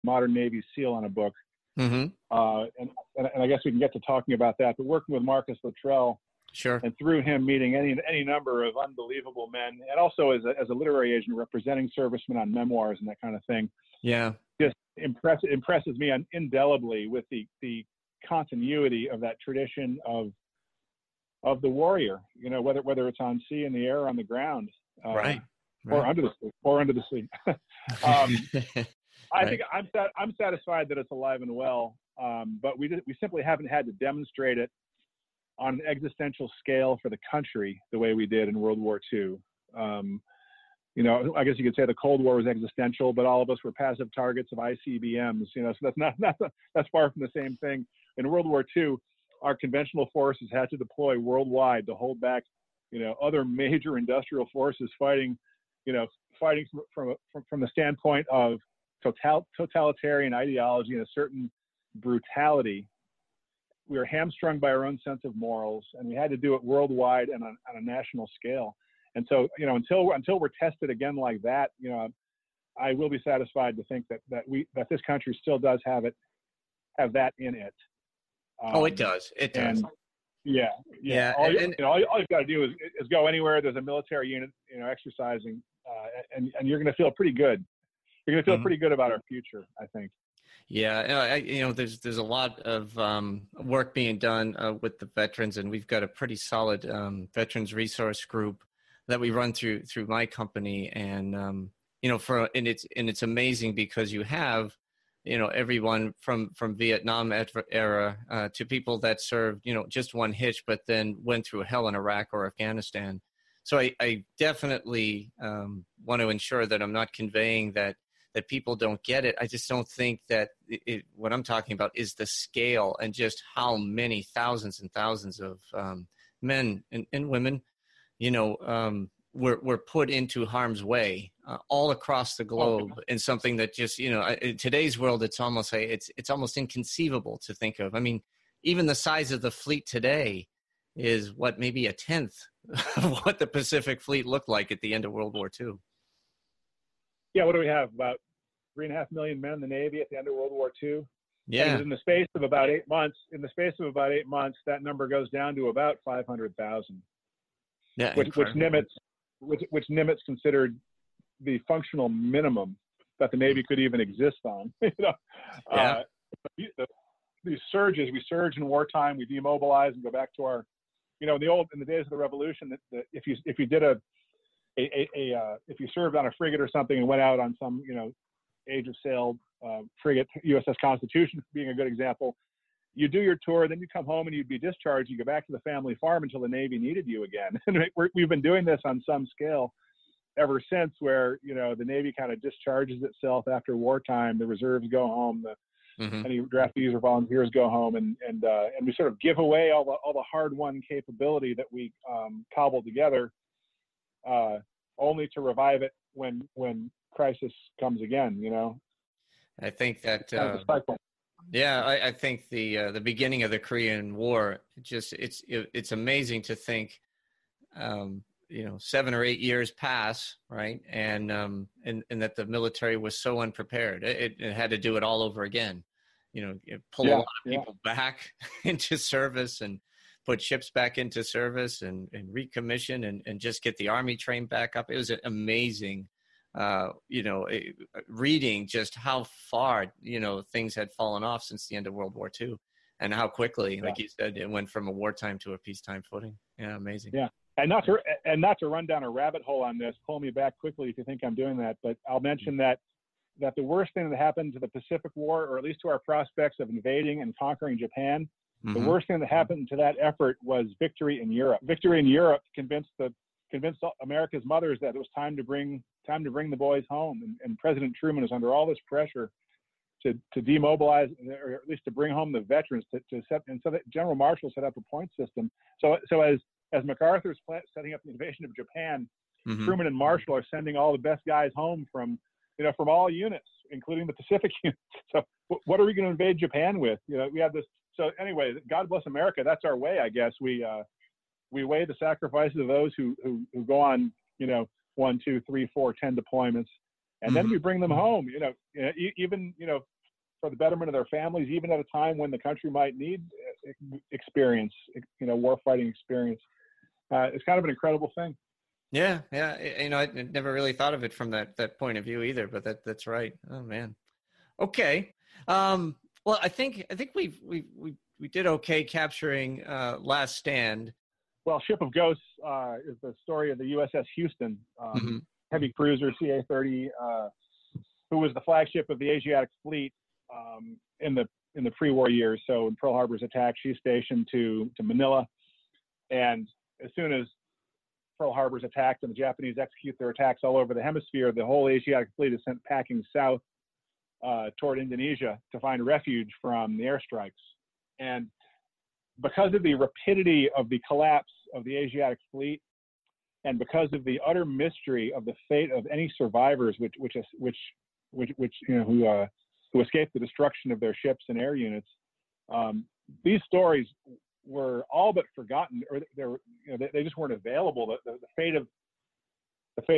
modern Navy SEAL on a book. Mm-hmm. And I guess we can get to talking about that, but working with Marcus Luttrell, Sure. and through him meeting any number of unbelievable men, and also as a literary agent representing servicemen on memoirs and that kind of thing. Yeah. Just impresses me indelibly with the continuity of that tradition of the warrior, whether it's on sea, in the air, or on the ground, Right. or under the sea. I think I'm satisfied that it's alive and well, but we simply haven't had to demonstrate it on an existential scale for the country the way we did in World War II. I guess you could say the Cold War was existential, but all of us were passive targets of ICBMs. So that's far from the same thing. In World War II, our conventional forces had to deploy worldwide to hold back, other major industrial forces fighting from the standpoint of totalitarian ideology and a certain brutality. We were hamstrung by our own sense of morals, and we had to do it worldwide and on a national scale. And so, until we're tested again like that, I will be satisfied to think that this country still does have that in it. It does. It does. And yeah. All you've got to do is go anywhere there's a military unit, exercising, and you're going to feel pretty good. You're going to feel pretty good about our future, I think. Yeah, there's a lot of work being done with the veterans, and we've got a pretty solid veterans resource group that we run through my company, and it's amazing because you have everyone from Vietnam era to people that served just one hitch, but then went through hell in Iraq or Afghanistan. So I definitely want to ensure that I'm not conveying that people don't get it. I just don't think that what I'm talking about is the scale and just how many thousands and thousands of men and women, were put into harm's way all across the globe, in something that just, in today's world, it's almost it's almost inconceivable to think of. I mean, even the size of the fleet today is maybe a tenth of what the Pacific Fleet looked like at the end of World War II. Yeah, what do we have? About 3.5 million men in the Navy at the end of World War II. Yeah. And in the space of about 8 months, that number goes down to about 500,000. Yeah, which Nimitz considered the functional minimum that the Navy could even exist on. These surges, we surge in wartime, we demobilize and go back to our, in the days of the Revolution, that if you did if you served on a frigate or something and went out on some, age of sail frigate, USS Constitution being a good example, you do your tour, then you come home and you'd be discharged. You go back to the family farm until the Navy needed you again. And we've been doing this on some scale ever since, where, the Navy kind of discharges itself after wartime. The reserves go home, any draftees or volunteers go home, and we sort of give away all the hard-won capability that we cobbled together, only to revive it when crisis comes again. I think that. I think the beginning of the Korean War, it's amazing to think, 7 or 8 years pass, right, and that the military was so unprepared. It had to do it all over again. Pull a lot of people back into service and put ships back into service and recommission and just get the Army trained back up. It was amazing. Reading just how far, things had fallen off since the end of World War II, and how quickly, like you said, it went from a wartime to a peacetime footing. Yeah, amazing. Yeah, and not to run down a rabbit hole on this, pull me back quickly if you think I'm doing that, but I'll mention that the worst thing that happened to the Pacific War, or at least to our prospects of invading and conquering Japan, the worst thing that happened to that effort was victory in Europe. Victory in Europe convinced America's mothers that it was time to bring the boys home, and President Truman is under all this pressure to demobilize, or at least to bring home the veterans, and so that General Marshall set up a point system. So as MacArthur's setting up the invasion of Japan, Truman and Marshall are sending all the best guys home from all units, including the Pacific units. So what are we going to invade Japan with? We have this. So anyway, God bless America. That's our way, I guess. We weigh the sacrifices of those who go on, 1, 2, 3, 4, 10 deployments, And then we bring them home, even, for the betterment of their families, even at a time when the country might need experience, warfighting experience. It's kind of an incredible thing. Yeah. I never really thought of it from that point of view either, but that's right. Oh man. Okay. Well, I think we did okay capturing Last Stand. Well, Ship of Ghosts is the story of the USS Houston, heavy cruiser CA-30, who was the flagship of the Asiatic Fleet in the pre-war years. So in Pearl Harbor's attack, she's stationed to Manila, and as soon as Pearl Harbor's attacked and the Japanese execute their attacks all over the hemisphere, the whole Asiatic Fleet is sent packing south toward Indonesia to find refuge from the airstrikes. And because of the rapidity of the collapse of the Asiatic Fleet, and because of the utter mystery of the fate of any survivors, who escaped the destruction of their ships and air units, these stories were all but forgotten, or they just weren't available. The fate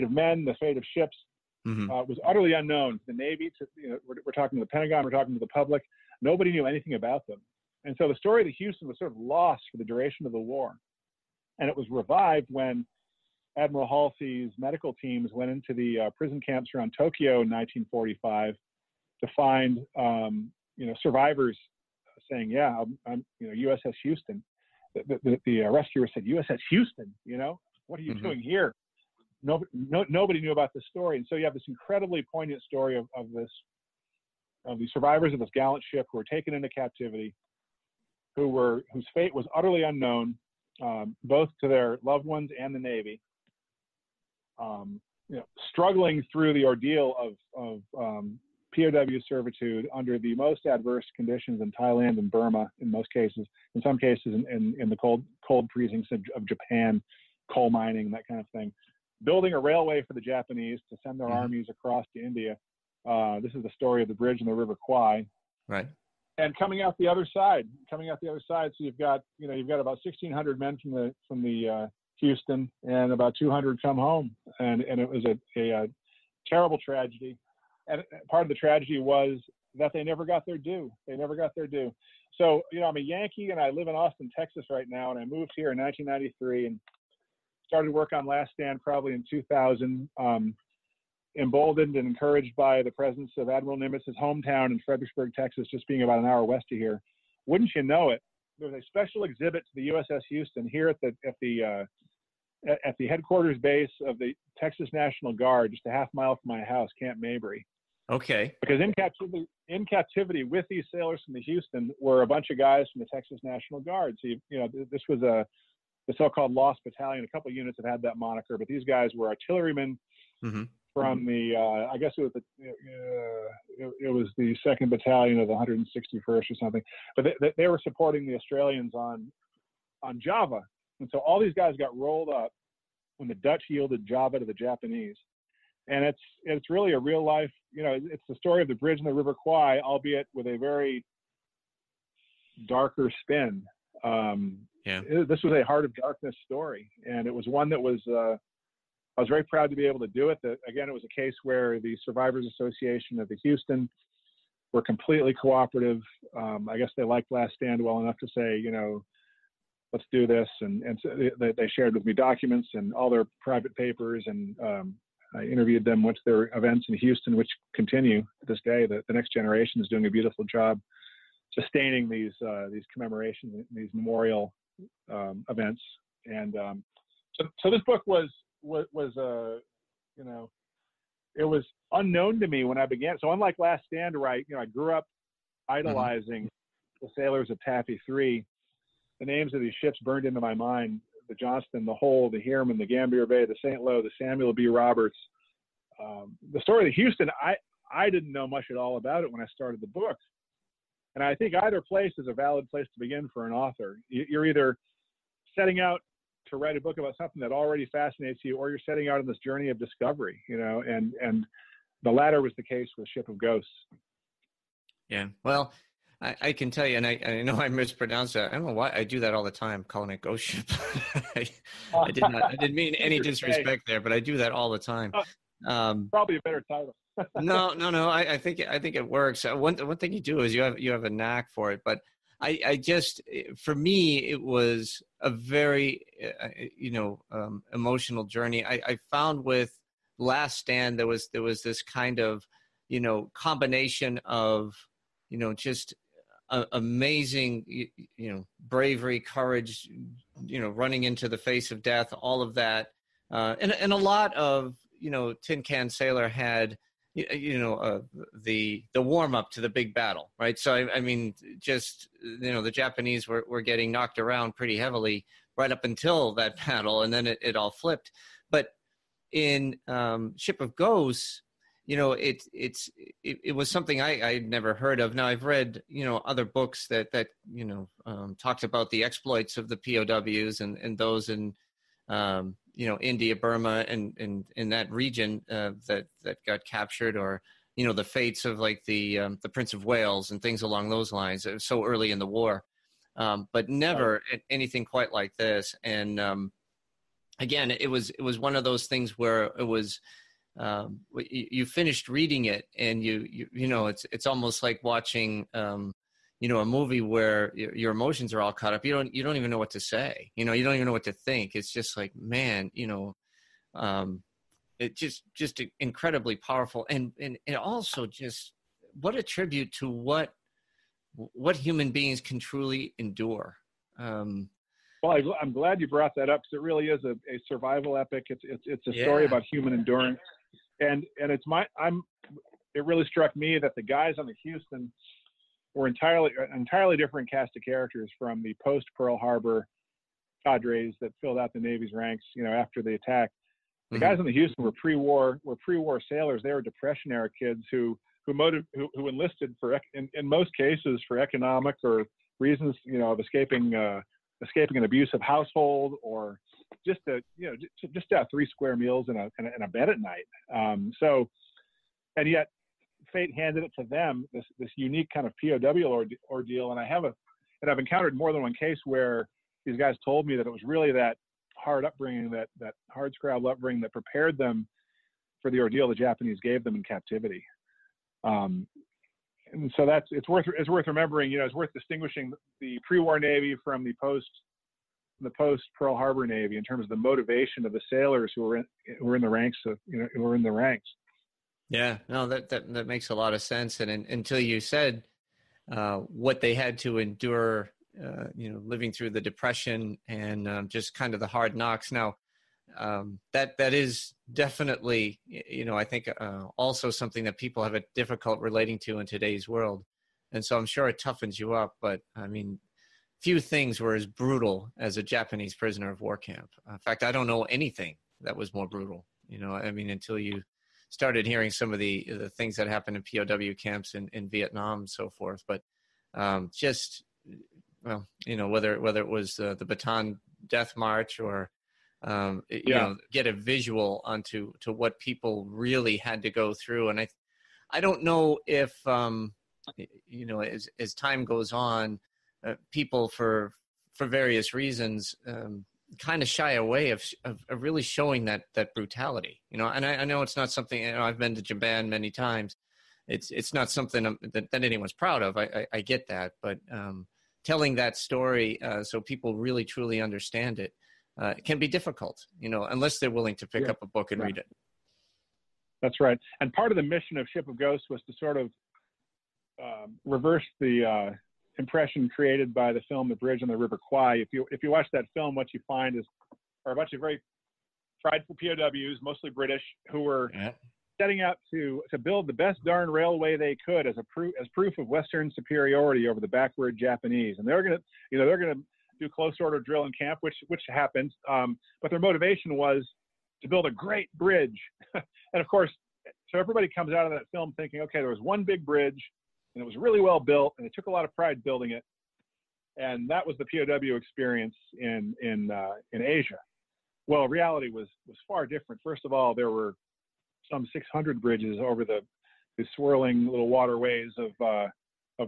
of men, the fate of ships, was utterly unknown to the Navy. We're talking to the Pentagon, we're talking to the public. Nobody knew anything about them. And so the story of the Houston was sort of lost for the duration of the war. And it was revived when Admiral Halsey's medical teams went into the prison camps around Tokyo in 1945 to find, survivors saying, "Yeah, I'm USS Houston." The rescuer said, "USS Houston, what are you doing here?" Nobody knew about this story. And so you have this incredibly poignant story of the survivors of this gallant ship who were taken into captivity, whose fate was utterly unknown, both to their loved ones and the Navy, struggling through the ordeal of POW servitude under the most adverse conditions in Thailand and Burma, in some cases in the cold precincts of Japan, coal mining, that kind of thing. Building a railway for the Japanese to send their armies across to India. This is the story of the bridge in the River Kwai. Right. And coming out the other side. So you've got about 1,600 men from the Houston, and about 200 come home, and it was a terrible tragedy. And part of the tragedy was that they never got their due. So I'm a Yankee, and I live in Austin, Texas right now, and I moved here in 1993 and started work on Last Stand probably in 2000. Emboldened and encouraged by the presence of Admiral Nimitz's hometown in Fredericksburg, Texas, just being about an hour west of here. Wouldn't you know it, there's a special exhibit to the USS Houston here at the headquarters base of the Texas National Guard, just a half mile from my house, Camp Mabry. Okay. Because in captivity with these sailors from the Houston were a bunch of guys from the Texas National Guard. So this was the so-called Lost Battalion. A couple of units have had that moniker, but these guys were artillerymen. From the, I guess it was the 2nd Battalion of the 161st or something, but they were supporting the Australians on Java, and so all these guys got rolled up when the Dutch yielded Java to the Japanese, and it's really a real life, it's the story of the bridge in the River Kwai, albeit with a very darker spin. This was a Heart of Darkness story, and it was one that was. I was very proud to be able to do it. Again, it was a case where the Survivors Association of the Houston were completely cooperative. I guess they liked Last Stand well enough to say, let's do this. And so they shared with me documents and all their private papers. And I interviewed them with their events in Houston, which continue to this day. The next generation is doing a beautiful job sustaining these commemorations, these memorial events. And so this book was it was unknown to me when I began. So unlike Last Stand, where I grew up idolizing the sailors of Taffy 3, the names of these ships burned into my mind: the Johnston, the Hull, the Heermann, the Gambier Bay, the St. Lo, the Samuel B. Roberts. The story of the Houston, I didn't know much at all about it when I started the book. And I think either place is a valid place to begin for an author. You're either setting out to write a book about something that already fascinates you, or you're setting out on this journey of discovery, and the latter was the case with Ship of Ghosts. Yeah. Well, I can tell you, and I know I mispronounced that. I don't know why I do that all the time, calling it Ghost Ship. I didn't mean any disrespect there, but I do that all the time. Probably a better title. No. I think it works. One thing you do is you have a knack for it. But I just, for me, it was a very emotional journey. I found with Last Stand there was this kind of combination of just amazing bravery, courage, running into the face of death, all of that, and a lot of Tin Can Sailor had the warm up to the big battle, right? So I mean, just the Japanese were getting knocked around pretty heavily right up until that battle, and then it all flipped. But in Ship of Ghosts, it was something I'd never heard of. Now I've read other books that talked about the exploits of the POWs and those in India, Burma, and in that region that got captured, or the fates of like the Prince of Wales and things along those lines. It was so early in the war, but never anything quite like this. And again, it was one of those things where it was. You finished reading it, and it's almost like watching a movie where your emotions are all caught up. You don't even know what to say. You don't even know what to think. It's just like, man, it just incredibly powerful, and it also just what a tribute to what human beings can truly endure. Well, I'm glad you brought that up, because it really is a survival epic. It's a story about human endurance. And it really struck me that the guys on the Houston were entirely different cast of characters from the post Pearl Harbor cadres that filled out the Navy's ranks, after the attack. The guys on the Houston were pre-war sailors. They were Depression era kids who enlisted in most cases for economic or reasons, of escaping an abusive household, or just to have 3 square meals and a bed at night. And yet fate handed it to them, this unique kind of POW ordeal. And I've encountered more than one case where these guys told me that it was really that hard upbringing, that hard scrabble upbringing that prepared them for the ordeal the Japanese gave them in captivity. And so it's worth remembering. It's worth distinguishing the pre-war Navy from the post Pearl Harbor Navy in terms of the motivation of the sailors who were in the ranks. Yeah, no, that makes a lot of sense. And until you said what they had to endure, living through the Depression and just kind of the hard knocks. Now, that is definitely, I think also something that people have it difficult relating to in today's world. And so I'm sure it toughens you up. But I mean, few things were as brutal as a Japanese prisoner of war camp. In fact, I don't know anything that was more brutal. I mean, until you started hearing some of the things that happened in POW camps in Vietnam and so forth. But whether it was the Bataan Death March or get a visual onto what people really had to go through. And I don't know if as time goes on, people for various reasons kind of shy away of really showing that brutality. And I know it's not something. I've been to Japan many times. It's not something that anyone's proud of. I get that, but telling that story so people really truly understand it. It can be difficult, unless they're willing to pick up a book and read it. That's right. And part of the mission of Ship of Ghosts was to sort of reverse the impression created by the film The Bridge on the River Kwai. If you watch that film, what you find are a bunch of very prideful POWs, mostly British, who were setting out to build the best darn railway they could as proof of Western superiority over the backward Japanese. And they're gonna do close order drill in camp, which happened. But their motivation was to build a great bridge. And of course, so everybody comes out of that film thinking, okay, there was one big bridge and it was really well built and it took a lot of pride building it. And that was the POW experience in Asia. Well, reality was far different. First of all, there were some 600 bridges over the swirling little waterways of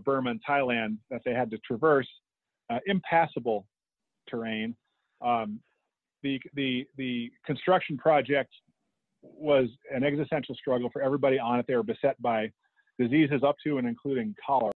Burma and Thailand that they had to traverse. Impassable terrain. The construction project was an existential struggle for everybody on it. They were beset by diseases up to and including cholera.